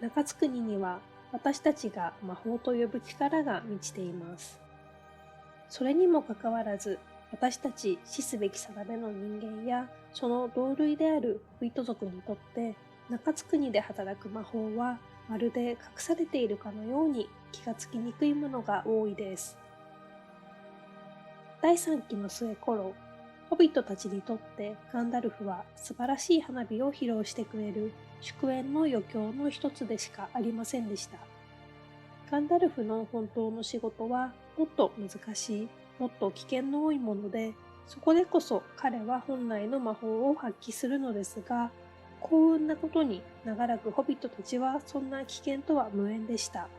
中津国には私たちが魔法と呼ぶ力が満ちています。それにもかかわらず、私たち死すべき定めの人間やその同類であるホビット族にとって中津国で働く魔法はまるで隠されているかのように気がつきにくいものが多いです。第3期の末頃、ホビットたちにとってガンダルフは素晴らしい花火を披露してくれる祝宴の余興の一つでしかありませんでした。ガンダルフの本当の仕事はもっと難しい、もっと危険の多いもので、そこでこそ彼は本来の魔法を発揮するのですが、幸運なことに長らくホビットたちはそんな危険とは無縁でした。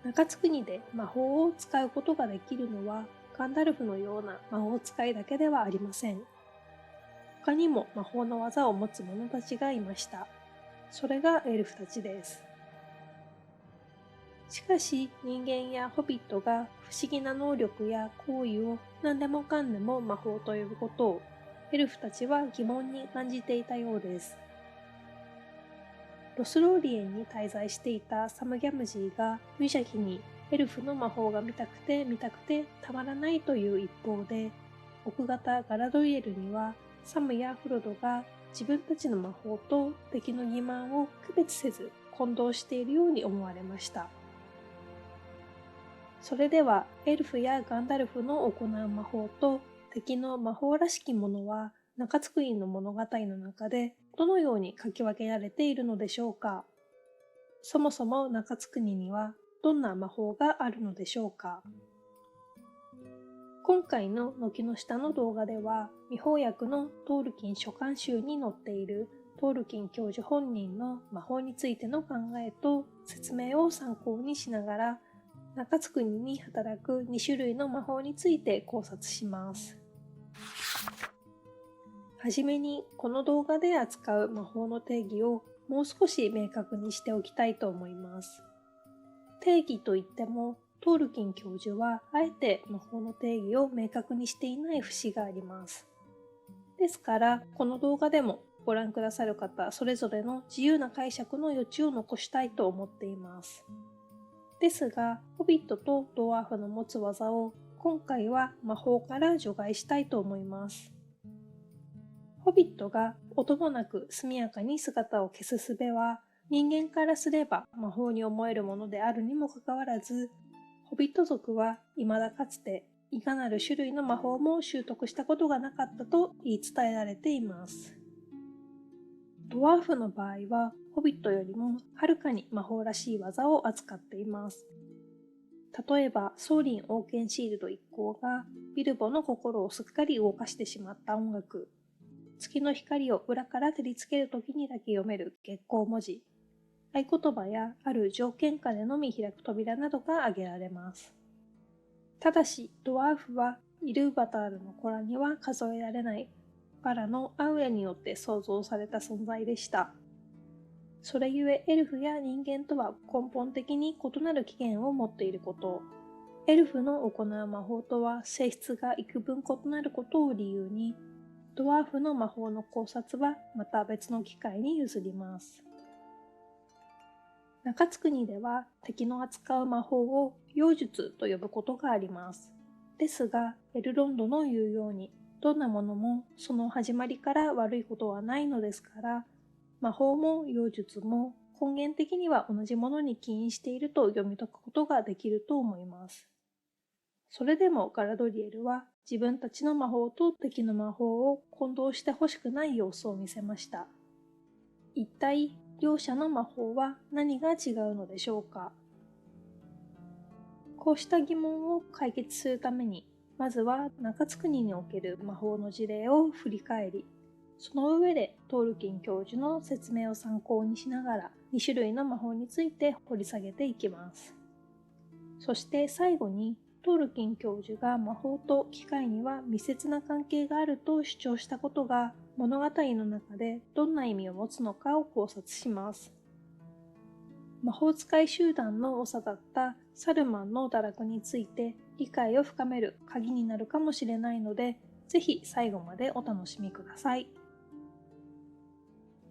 中津国で魔法を使うことができるのはガンダルフのような魔法使いだけではありません。他にも魔法の技を持つ者たちがいました。それがエルフたちです。しかし人間やホビットが不思議な能力や行為を何でもかんでも魔法と呼ぶことをエルフたちは疑問に感じていたようです。ロスローリエンに滞在していたサムギャムジーが無邪気にエルフの魔法が見たくてたまらないという一方で、奥方ガラドリエルにはサムやフロドが自分たちの魔法と敵の欺瞞を区別せず混同しているように思われました。それではエルフやガンダルフの行う魔法と敵の魔法らしきものは中津国の物語の中でどのように書き分けられているのでしょうか。そもそも中津国にはどんな魔法があるのでしょうか。今回の軒の下の動画では未翻訳のトールキン書簡集に載っているトールキン教授本人の魔法についての考えと説明を参考にしながら中津国に働く2種類の魔法について考察します。はじめにこの動画で扱う魔法の定義をもう少し明確にしておきたいと思います。定義といってもトールキン教授はあえて魔法の定義を明確にしていない節があります。ですからこの動画でもご覧くださる方それぞれの自由な解釈の余地を残したいと思っています。ですが、ホビットとドワーフの持つ技を今回は魔法から除外したいと思います。ホビットが音もなく速やかに姿を消す術は人間からすれば魔法に思えるものであるにもかかわらず、ホビット族は未だかつていかなる種類の魔法も習得したことがなかったと言い伝えられています。ドワーフの場合はホビットよりもはるかに魔法らしい技を扱っています。例えば、ソーリン王権シールド一行がビルボの心をすっかり動かしてしまった音楽、月の光を裏から照りつけるときにだけ読める月光文字、合言葉やある条件下でのみ開く扉などが挙げられます。ただし、ドワーフはイルーバタールの子らには数えられないバラのアウエによって創造された存在でした。それゆえエルフや人間とは根本的に異なる起源を持っていること、エルフの行う魔法とは性質が幾分異なることを理由に、ドワーフの魔法の考察はまた別の機会に譲ります。中津国では敵の扱う魔法を妖術と呼ぶことがあります。ですが、エルロンドの言うように、どんなものもその始まりから悪いことはないのですから、魔法も妖術も根源的には同じものに起因していると読み解くことができると思います。それでもガラドリエルは自分たちの魔法と敵の魔法を混同してほしくない様子を見せました。一体両者の魔法は何が違うのでしょうか。こうした疑問を解決するために、まずは中津国における魔法の事例を振り返り、その上でトールキン教授の説明を参考にしながら2種類の魔法について掘り下げていきます。そして最後にトールキン教授が魔法と機械には密接な関係があると主張したことが物語の中でどんな意味を持つのかを考察します。魔法使い集団の長だったサルマンの堕落について理解を深める鍵になるかもしれないので、ぜひ最後までお楽しみください。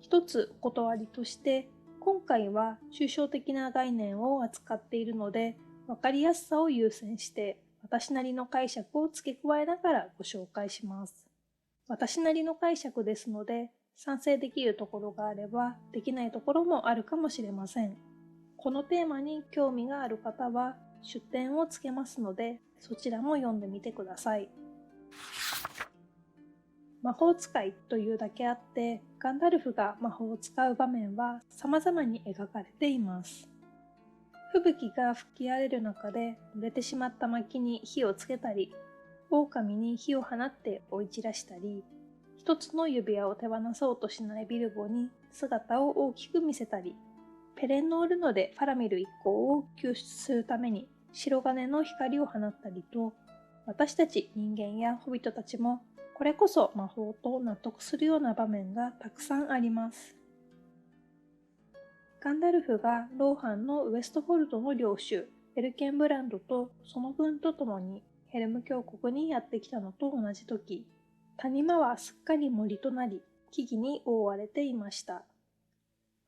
一つお断りとして、今回は抽象的な概念を扱っているので、わかりやすさを優先して私なりの解釈を付け加えながらご紹介します。私なりの解釈ですので、賛成できるところがあればできないところもあるかもしれません。このテーマに興味がある方は出典をつけますので、そちらも読んでみてください。魔法使いというだけあって、ガンダルフが魔法を使う場面は様々に描かれています。吹雪が吹き荒れる中で濡れてしまった薪に火をつけたり、狼に火を放って追い散らしたり、一つの指輪を手放そうとしないビルボに姿を大きく見せたり、ペレンノールノでファラミル一行を救出するために白金の光を放ったりと、私たち人間やホビトたちもこれこそ魔法と納得するような場面がたくさんあります。ガンダルフがローハンのウエストフォルドの領主エルケンブランドとその軍と共にヘルム峡谷にやってきたのと同じ時、谷間はすっかり森となり木々に覆われていました。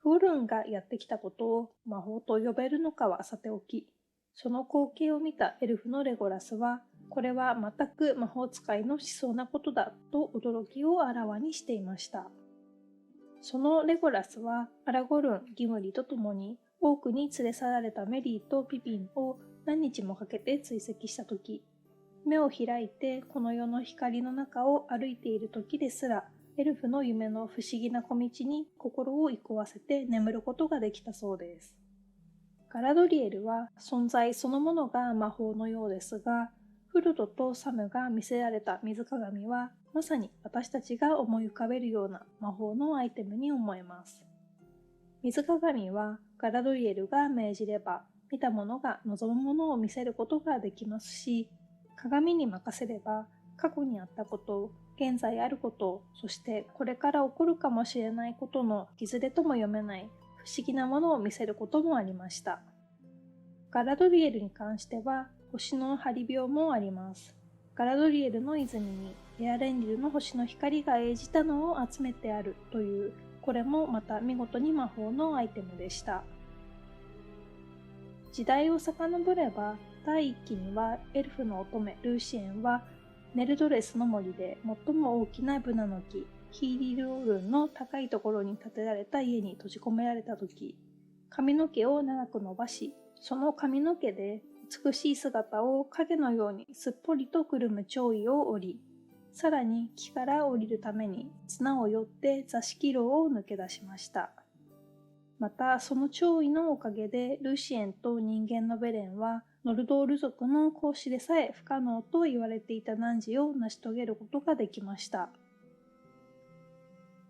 フォルンがやってきたことを魔法と呼べるのかはさておき、その光景を見たエルフのレゴラスは、これは全く魔法使いのしそうなことだと驚きをあらわにしていました。そのレゴラスはアラゴルン、ギムリと共にオークに連れ去られたメリーとピピンを何日もかけて追跡したとき、目を開いてこの世の光の中を歩いている時ですら、エルフの夢の不思議な小道に心を憩わせて眠ることができたそうです。ガラドリエルは存在そのものが魔法のようですが、フルドとサムが見せられた水鏡はまさに私たちが思い浮かべるような魔法のアイテムに思えます。水鏡はガラドリエルが命じれば見た者が望むものを見せることができますし、鏡に任せれば過去にあったこと、現在あること、そしてこれから起こるかもしれないことのいずれとも読めない不思議なものを見せることもありました。ガラドリエルに関しては星の張り病もあります。ガラドリエルの泉にエアレンリルの星の光が映じたのを集めてあるという、これもまた見事に魔法のアイテムでした。時代を遡れば、第1期にはエルフの乙女ルーシエンはネルドレスの森で最も大きなブナの木ヒーリルオルンの高いところに建てられた家に閉じ込められた時、髪の毛を長く伸ばし、その髪の毛で美しい姿を影のようにすっぽりとくるむ蝶衣を織り、さらに木から降りるために綱をよって座敷牢を抜け出しました。またその潮位のおかげでルシエンと人間のベレンはノルドール族の孔子でさえ不可能と言われていた汝を成し遂げることができました。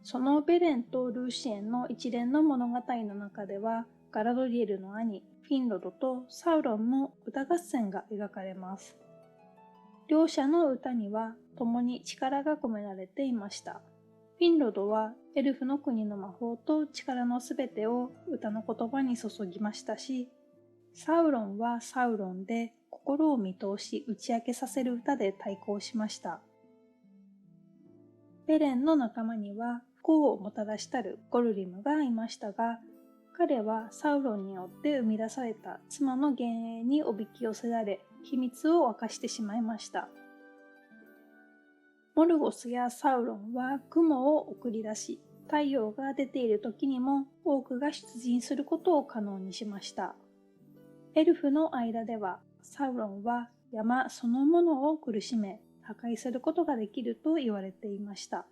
そのベレンとルーシエンの一連の物語の中では、ガラドリエルの兄フィンロドとサウロンの歌合戦が描かれます。両者の歌には共に力が込められていました。フィンロドはエルフの国の魔法と力のすべてを歌の言葉に注ぎましたし、サウロンはサウロンで心を見通し打ち明けさせる歌で対抗しました。ベレンの仲間には不幸をもたらしたるゴルリムがいましたが、彼はサウロンによって生み出された妻の幻影におびき寄せられ、秘密を明かしてしまいました。モルゴスやサウロンは雲を送り出し、太陽が出ている時にも多くが出陣することを可能にしました。エルフの間では、サウロンは山そのものを苦しめ、破壊することができると言われていました。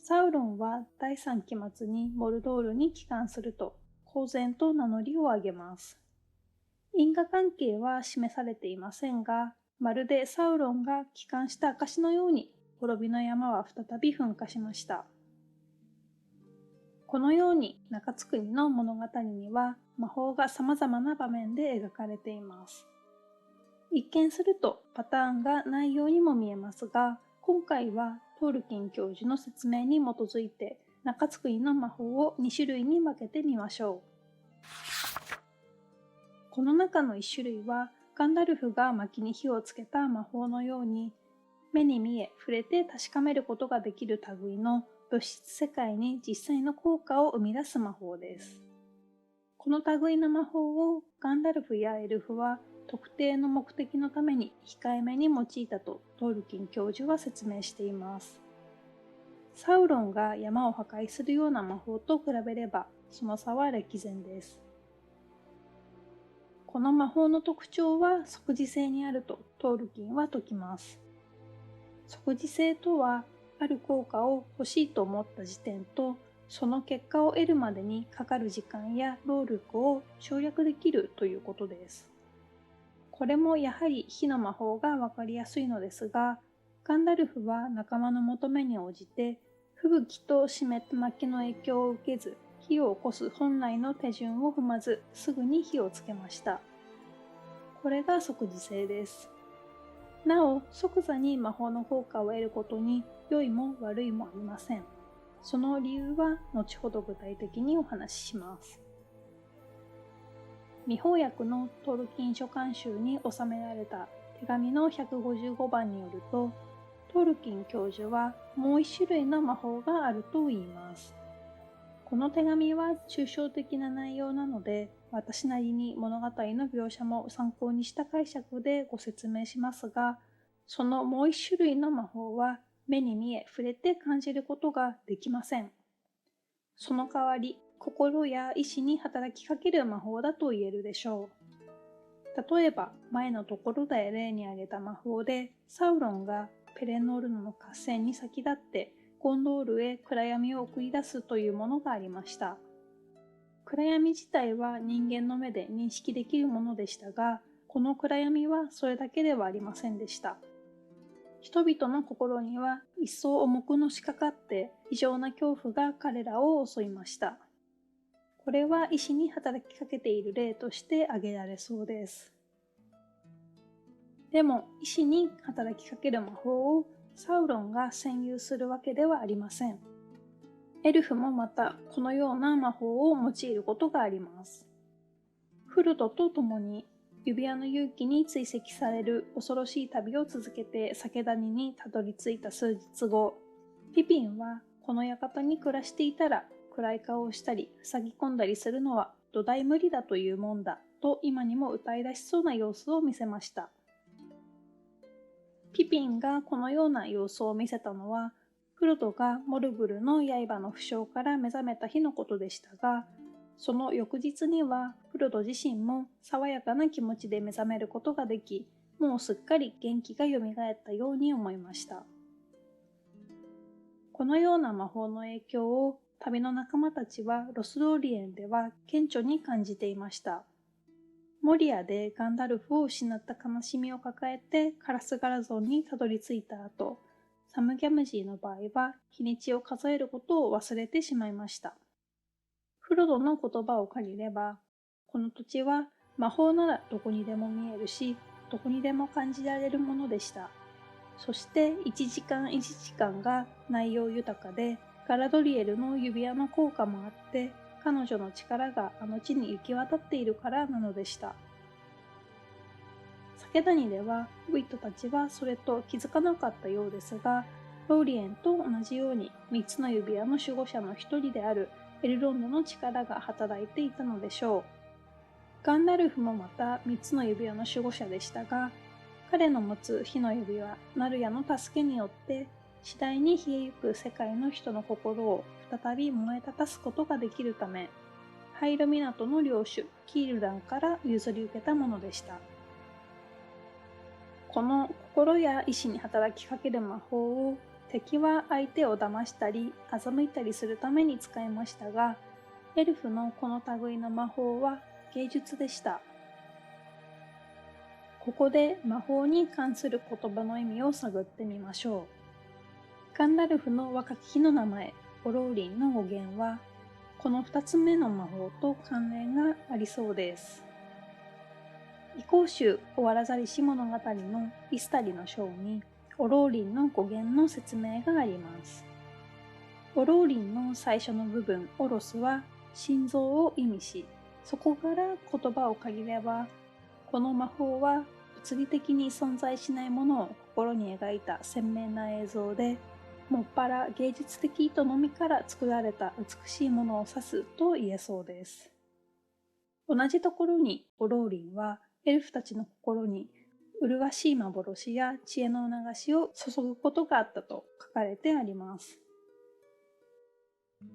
サウロンは第三期末にモルドールに帰還すると、公然と名乗りを上げます。因果関係は示されていませんが、まるでサウロンが帰還した証のように、滅びの山は再び噴火しました。このように中津国の物語には魔法が様々な場面で描かれています。一見するとパターンがないようにも見えますが、今回はトールキン教授の説明に基づいて中津国の魔法を2種類に分けてみましょう。この中の1種類はガンダルフが薪に火をつけた魔法のように目に見え触れて確かめることができる類の物質世界に実際の効果を生み出す魔法です。この類の魔法をガンダルフやエルフは特定の目的のために控えめに用いたとトールキン教授は説明しています。サウロンが山を破壊するような魔法と比べればその差は歴然です。この魔法の特徴は即時性にあるとトールキンは説きます。即時性とは、ある効果を欲しいと思った時点と、その結果を得るまでにかかる時間や労力を省略できるということです。これもやはり火の魔法がわかりやすいのですが、ガンダルフは仲間の求めに応じて、吹雪と湿った薪の影響を受けず、火を起こす本来の手順を踏まず、すぐに火をつけました。これが即時性です。なお、即座に魔法の効果を得ることに良いも悪いもありません。その理由は後ほど具体的にお話しします。未翻訳のトールキン書簡集に収められた手紙の155番によると、トールキン教授はもう一種類の魔法があると言います。この手紙は抽象的な内容なので、私なりに物語の描写も参考にした解釈でご説明しますが、そのもう一種類の魔法は目に見え触れて感じることができません。その代わり、心や意志に働きかける魔法だと言えるでしょう。例えば、前のところで例に挙げた魔法で、サウロンがペレノールノの合戦に先立ってゴンドールへ暗闇を送り出すというものがありました。暗闇自体は人間の目で認識できるものでしたが、この暗闇はそれだけではありませんでした。人々の心には一層重くのしかかって異常な恐怖が彼らを襲いました。これは意志に働きかけている例として挙げられそうです。でも意志に働きかける魔法をサウロンが占有するわけではありません。エルフもまたこのような魔法を用いることがあります。フルトと共に指輪の勇気に追跡される恐ろしい旅を続けて酒谷にたどり着いた数日後、ピピンはこの館に暮らしていたら暗い顔をしたり塞ぎ込んだりするのは土台無理だというもんだと今にも歌い出しそうな様子を見せました。ピピンがこのような様子を見せたのは、フロトがモルグルの刃の負傷から目覚めた日のことでしたが、その翌日にはフロト自身も爽やかな気持ちで目覚めることができ、もうすっかり元気がよみがえったように思いました。このような魔法の影響を旅の仲間たちはロスローリエンでは顕著に感じていました。モリアでガンダルフを失った悲しみを抱えてカラスガラゾンにたどり着いた後、サムギャムジーの場合は日にちを数えることを忘れてしまいました。フロドの言葉を借りれば、この土地は魔法ならどこにでも見えるし、どこにでも感じられるものでした。そして1時間1時間が内容豊かで、ガラドリエルの指輪の効果もあって、彼女の力があの地に行き渡っているからなのでした。酒谷ではウィットたちはそれと気づかなかったようですが、ローリエンと同じように3つの指輪の守護者の一人であるエルロンドの力が働いていたのでしょう。ガンダルフもまた3つの指輪の守護者でしたが、彼の持つ火の指輪ナルヤの助けによって次第に冷えゆく世界の人の心を再び燃え立たすことができるため、ハイロ港の領主キールダンから譲り受けたものでした。この心や意志に働きかける魔法を敵は相手を騙したり欺いたりするために使いましたが、エルフのこの類の魔法は芸術でした。ここで魔法に関する言葉の意味を探ってみましょう。ガンダルフの若き日の名前、オローリンの語源は、この2つ目の魔法と関連がありそうです。異光集終わらざりし物語のイスタリの章に、オローリンの語源の説明があります。オローリンの最初の部分、オロスは心臓を意味し、そこから言葉を借りれば、この魔法は物理的に存在しないものを心に描いた鮮明な映像で、もっぱら芸術的意図のみから作られた美しいものを指すと言えそうです。同じところにオローリンはエルフたちの心に麗しい幻や知恵の流しを注ぐことがあったと書かれてあります。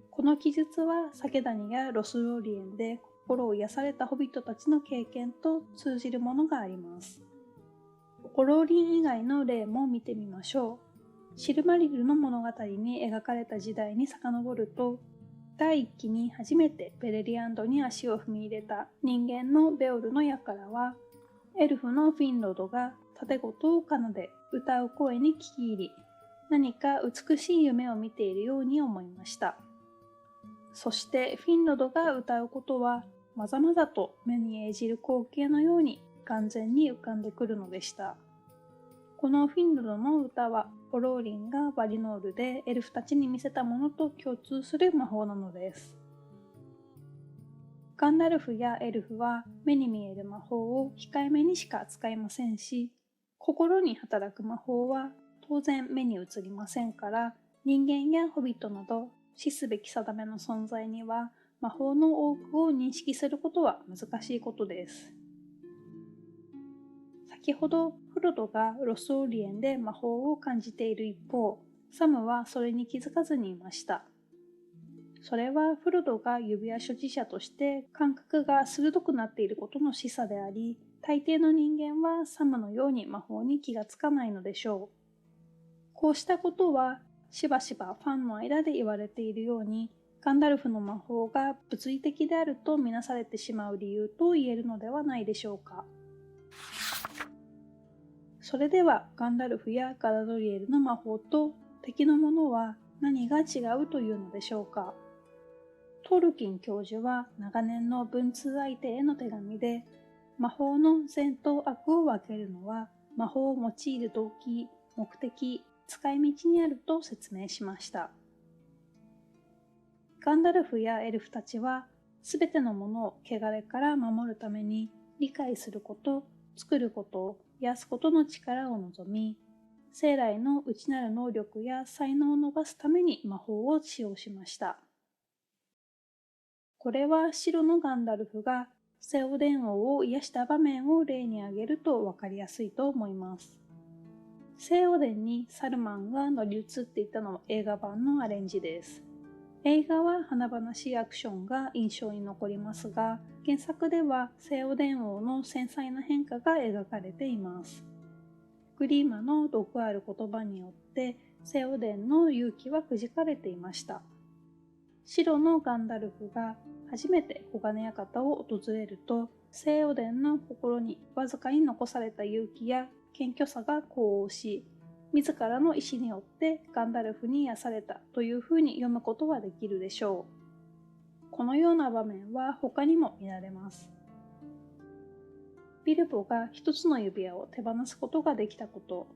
この記述はサケダニやロスローリエンで心を癒されたホビットたちの経験と通じるものがあります。オローリン以外の例も見てみましょう。シルマリルの物語に描かれた時代に遡ると、第1期に初めてベレリアンドに足を踏み入れた人間のベオルの輩は、エルフのフィンロドが盾事を奏で歌う声に聞き入り、何か美しい夢を見ているように思いました。そしてフィンロドが歌うことはまざまざと目に映じる光景のように眼前に浮かんでくるのでした。このフィンロドの歌はオローリンがバリノールでエルフたちに見せたものと共通する魔法なのです。ガンダルフやエルフは目に見える魔法を控えめにしか使いませんし、心に働く魔法は当然目に映りませんから、人間やホビットなど死すべき定めの存在には魔法の多くを認識することは難しいことです。先ほどフロドがロスオリエンで魔法を感じている一方、サムはそれに気づかずにいました。それはフロドが指輪所持者として感覚が鋭くなっていることの示唆であり、大抵の人間はサムのように魔法に気がつかないのでしょう。こうしたことはしばしばファンの間で言われているように、ガンダルフの魔法が物理的であるとみなされてしまう理由と言えるのではないでしょうか。それではガンダルフやガラドリエルの魔法と敵のものは何が違うというのでしょうか。トールキン教授は長年の文通相手への手紙で、魔法の善と悪を分けるのは魔法を用いる動機、目的、使い道にあると説明しました。ガンダルフやエルフたちはすべてのものを汚れから守るために理解すること、作ること、癒すことの力を望み、生来の内なる能力や才能を伸ばすために魔法を使用しました。これは白のガンダルフがセオデン王を癒した場面を例に挙げると分かりやすいと思います。セオデンにサルマンが乗り移っていたのは映画版のアレンジです。映画は華々しいアクションが印象に残りますが、原作ではセオデン王の繊細な変化が描かれています。グリーマの毒ある言葉によってセオデンの勇気はくじかれていました。白のガンダルフが初めて黄金館を訪れると、セオデンの心にわずかに残された勇気や謙虚さが呼応し、自らの意志によってガンダルフに癒されたというふうに読むことができるでしょう。このような場面は他にも見られます。ビルボが一つの指輪を手放すことができたこと、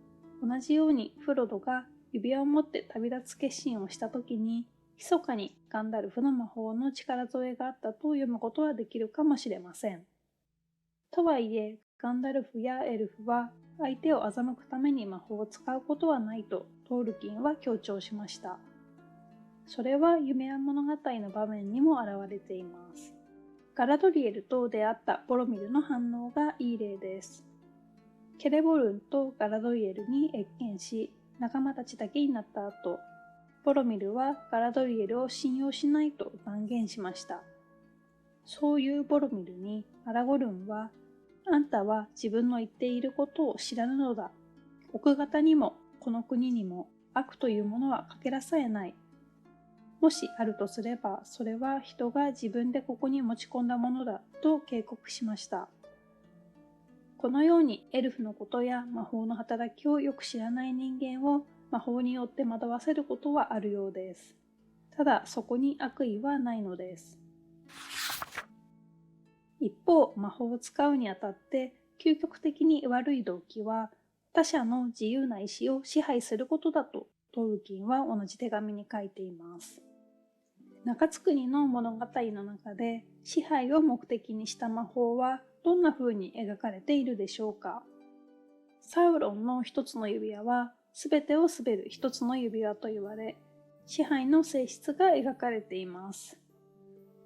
同じようにフロドが指輪を持って旅立つ決心をしたときに、密かにガンダルフの魔法の力添えがあったと読むことはできるかもしれません。とはいえ、ガンダルフやエルフは相手を欺くために魔法を使うことはないとトールキンは強調しました。それは夢や物語の場面にも現れています。ガラドリエルと出会ったボロミルの反応がいい例です。ケレボルンとガラドリエルに謁見し、仲間たちだけになった後、ボロミルはガラドリエルを信用しないと断言しました。そういうボロミルにアラゴルンは、あんたは自分の言っていることを知らぬのだ。奥方にもこの国にも悪というものはかけらさえない。もしあるとすれば、それは人が自分でここに持ち込んだものだと警告しました。このようにエルフのことや魔法の働きをよく知らない人間を魔法によって惑わせることはあるようです。ただそこに悪意はないのです。一方、魔法を使うにあたって究極的に悪い動機は他者の自由な意志を支配することだとトールキンは同じ手紙に書いています。中津国の物語の中で支配を目的にした魔法はどんな風に描かれているでしょうか。サウロンの一つの指輪は全てを滑る一つの指輪と言われ、支配の性質が描かれています。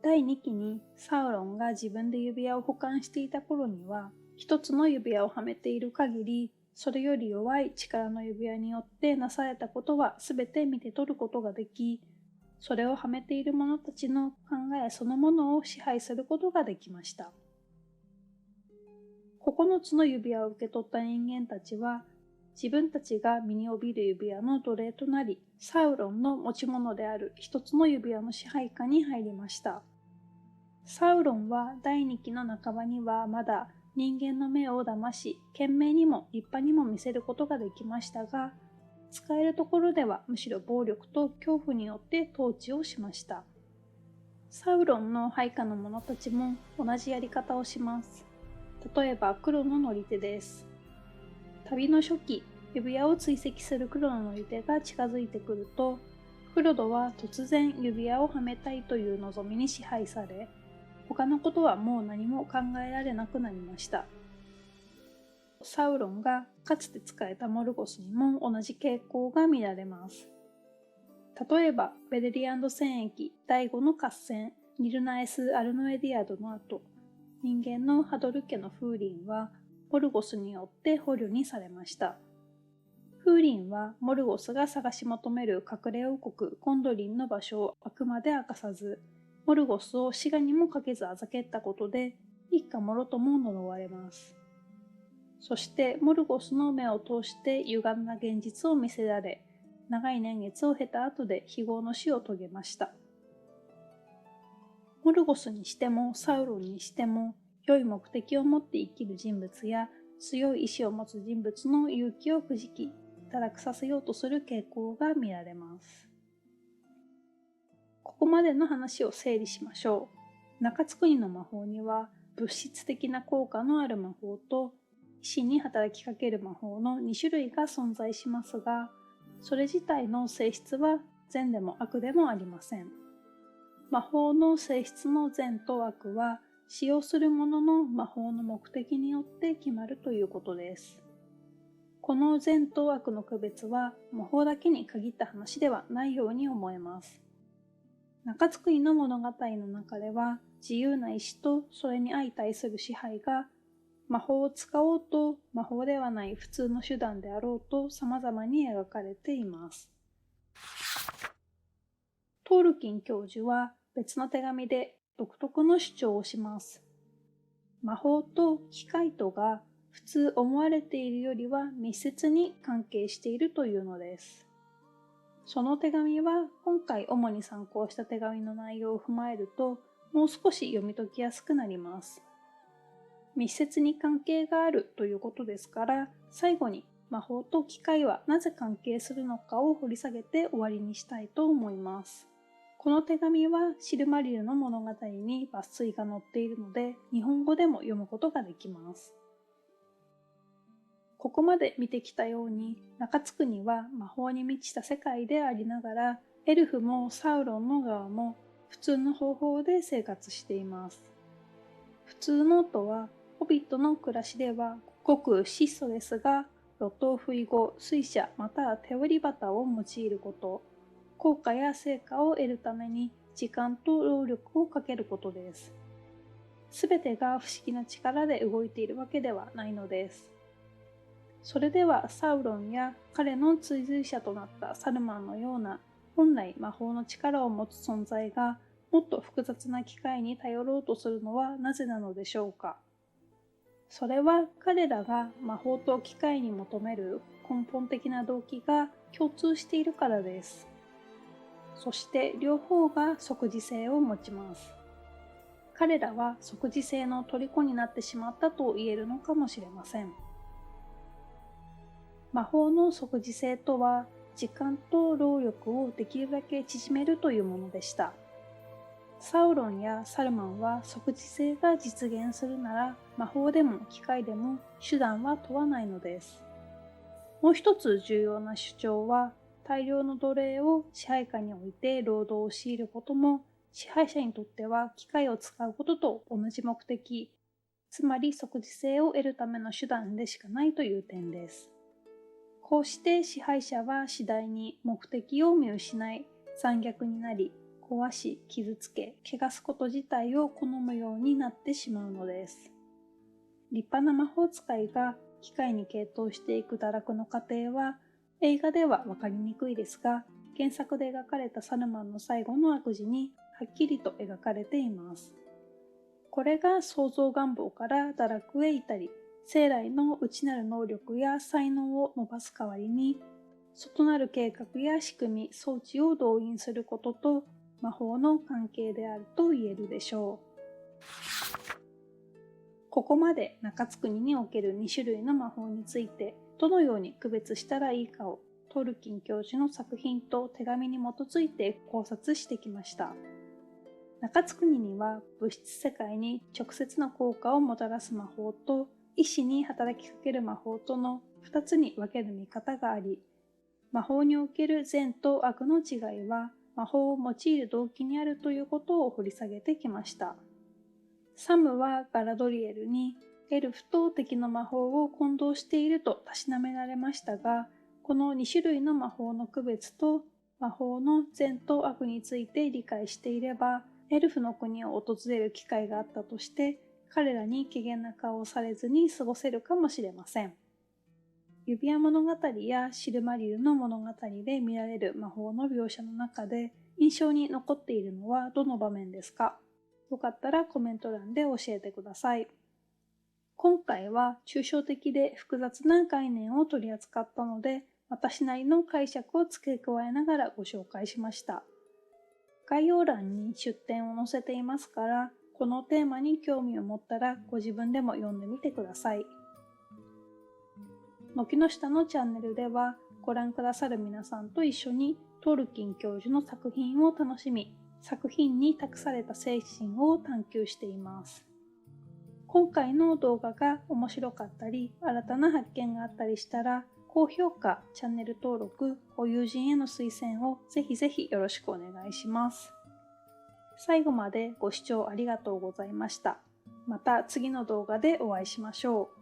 第2期にサウロンが自分で指輪を保管していた頃には、一つの指輪をはめている限り、それより弱い力の指輪によってなされたことはすべて見て取ることができ、それをはめている者たちの考えそのものを支配することができました。9つの指輪を受け取った人間たちは、自分たちが身に帯びる指輪の奴隷となり、サウロンの持ち物である一つの指輪の支配下に入りました。サウロンは第2期の半ばにはまだ人間の目を騙し、賢明にも立派にも見せることができましたが、使えるところではむしろ暴力と恐怖によって統治をしました。サウロンの配下の者たちも同じやり方をします。例えば黒の乗り手です。旅の初期、指輪を追跡する黒の乗り手が近づいてくると、フロドは突然指輪をはめたいという望みに支配され、他のことはもう何も考えられなくなりました。サウロンがかつて使えたモルゴスにも同じ傾向が見られます。例えば、ベレリアンド戦役第5の合戦、ニルナエス・アルノエディアドの後、人間のハドル家の風鈴はモルゴスによって捕虜にされました。風鈴はモルゴスが探し求める隠れ王国コンドリンの場所をあくまで明かさず、モルゴスを滋賀にもかけずあざけったことで、一家もろとも呪われます。そしてモルゴスの目を通して歪んだ現実を見せられ、長い年月を経た後で非業の死を遂げました。モルゴスにしてもサウロンにしても、良い目的を持って生きる人物や強い意志を持つ人物の勇気をくじき、堕落させようとする傾向が見られます。ここまでの話を整理しましょう。中津国の魔法には物質的な効果のある魔法と意志に働きかける魔法の2種類が存在しますが、それ自体の性質は善でも悪でもありません。魔法の性質の善と悪は使用する者の魔法の目的によって決まるということです。この善と悪の区別は魔法だけに限った話ではないように思えます。中津国の物語の中では自由な意志とそれに相対する支配が魔法を使おうと魔法ではない普通の手段であろうと様々に描かれています。トールキン教授は別の手紙で独特の主張をします。魔法と機械とが普通思われているよりは密接に関係しているというのです。その手紙は今回主に参考した手紙の内容を踏まえるともう少し読み解きやすくなります。密接に関係があるということですから、最後に魔法と機械はなぜ関係するのかを掘り下げて終わりにしたいと思います。この手紙はシルマリルの物語に抜粋が載っているので、日本語でも読むことができます。ここまで見てきたように、中津国は魔法に満ちた世界でありながら、エルフもサウロンの側も普通の方法で生活しています。普通のとは、ホビットの暮らしではごく質素ですが、路頭不意後、水車または手織り旗を用いること、効果や成果を得るために時間と労力をかけることです。すべてが不思議な力で動いているわけではないのです。それではサウロンや彼の追随者となったサルマンのような本来魔法の力を持つ存在がもっと複雑な機械に頼ろうとするのはなぜなのでしょうか。それは彼らが魔法と機械に求める根本的な動機が共通しているからです。そして両方が即時性を持ちます。彼らは即時性の虜になってしまったと言えるのかもしれません。魔法の即時性とは、時間と労力をできるだけ縮めるというものでした。サウロンやサルマンは即時性が実現するなら、魔法でも機械でも手段は問わないのです。もう一つ重要な主張は、大量の奴隷を支配下に置いて労働を強いることも、支配者にとっては機械を使うことと同じ目的、つまり即時性を得るための手段でしかないという点です。こうして支配者は次第に目的を見失い、残虐になり、壊し、傷つけ、汚すこと自体を好むようになってしまうのです。立派な魔法使いが機械に傾倒していく堕落の過程は映画では分かりにくいですが、原作で描かれたサルマンの最後の悪事にはっきりと描かれています。これが創造願望から堕落へ至り、生来の内なる能力や才能を伸ばす代わりに、異なる計画や仕組み、装置を動員することと魔法の関係であると言えるでしょう。ここまで中津国における2種類の魔法についてどのように区別したらいいかをトールキン教授の作品と手紙に基づいて考察してきました。中津国には物質世界に直接の効果をもたらす魔法と意志に働きかける魔法との2つに分ける見方があり、魔法における善と悪の違いは魔法を用いる動機にあるということを掘り下げてきました。サムはガラドリエルにエルフと敵の魔法を混同しているとたしなめられましたが、この2種類の魔法の区別と魔法の善と悪について理解していれば、エルフの国を訪れる機会があったとして、彼らに怪げな顔をされずに過ごせるかもしれません。指輪物語やシルマリルの物語で見られる魔法の描写の中で印象に残っているのはどの場面ですか？よかったらコメント欄で教えてください。今回は抽象的で複雑な概念を取り扱ったので、私なりの解釈を付け加えながらご紹介しました。概要欄に出典を載せていますから、このテーマに興味を持ったらご自分でも読んでみてください。軒の下のチャンネルでは、ご覧くださる皆さんと一緒にトールキン教授の作品を楽しみ、作品に託された精神を探求しています。今回の動画が面白かったり、新たな発見があったりしたら、高評価、チャンネル登録、ご友人への推薦をぜひぜひよろしくお願いします。最後までご視聴ありがとうございました。また次の動画でお会いしましょう。